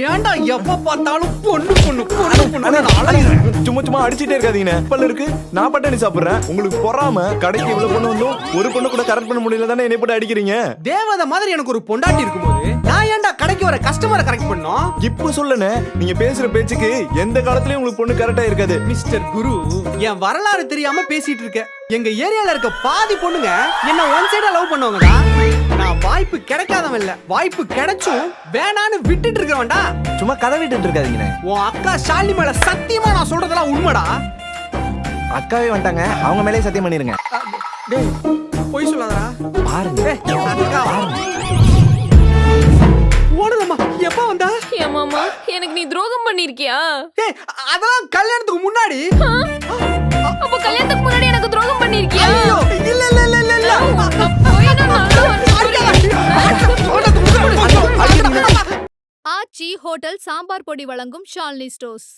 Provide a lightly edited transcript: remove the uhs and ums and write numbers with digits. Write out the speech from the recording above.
ஏன்டா எப்ப பார்த்தாலும் பொண்ணு பொண்ணு பொண்ணு பொண்ணு சும்மா சும்மா அடிச்சிட்டே இருக்காதீங்க. பல்ல இருக்கு, நான் பட்டாணி சாப்பிடுறேன். உங்களுக்கு பொறாம கடைக்கு இவ்வளவு பொண்ணு வந்தும் ஒரு பொண்ணு கூட கரெக்ட் பண்ண முடியல தானே என்னை போட்டு அடிக்கிறீங்க. தேவதை மாதிரி எனக்கு ஒரு பொண்டாட்டி இருக்கும்போது நான் ஏன்டா கடைக்கு வர கஸ்டமரை கரெக்ட் பண்ணோம்? இப்ப சொல்லுனே, நீங்க பேசுற பேச்சுக்கு எந்த காலத்துலயும் உங்களுக்கு பொண்ணு கரெக்டா இருக்காது. மிஸ்டர் குரு, என் வரலாறு தெரியாம பேசிட்டு இருக்க. எங்க ஏரியால இருக்க பாதி பொண்ணுங்க என்ன ஒன் சைடா லவ் பண்ணுவாங்கடா. நான் வாய்ப்பு கிடைக்காதவன் இல்ல, வாய்ப்பு கிடைச்சும் வேணான்னு விட்டுட்டு இருக்கவன்டா. சும்மா கதை விட்டுட்டு இருக்காதீங்க. உன் அக்கா ஷாலினி மேல சத்தியமா நான் சொல்றதெல்லாம் உண்மைடா. அக்காவே வந்துட்டாங்க, அவங்க மேலே சத்தியம் பண்ணிருங்க. டேய் போய் சொல்லாதடா. பாருங்க அக்கா ஓடுதம்மா, எப்ப வந்தா? ஏமாமா, எனக்கு நீ துரோகம் பண்ணிருக்கியா? ஏய் அதெல்லாம் கல்யாணத்துக்கு முன்னாடி. அப்ப கல்யாணத்துக்கு முன்னாடி எனக்கு துரோகம் பண்ணிருக்கியா? ஐயோ இல்ல இல்ல இல்ல இல்ல இல்ல. ஆச்சி ஹோட்டல் சாம்பார் பொடி வழங்கும் ஷாலினி ஸ்டோர்ஸ்.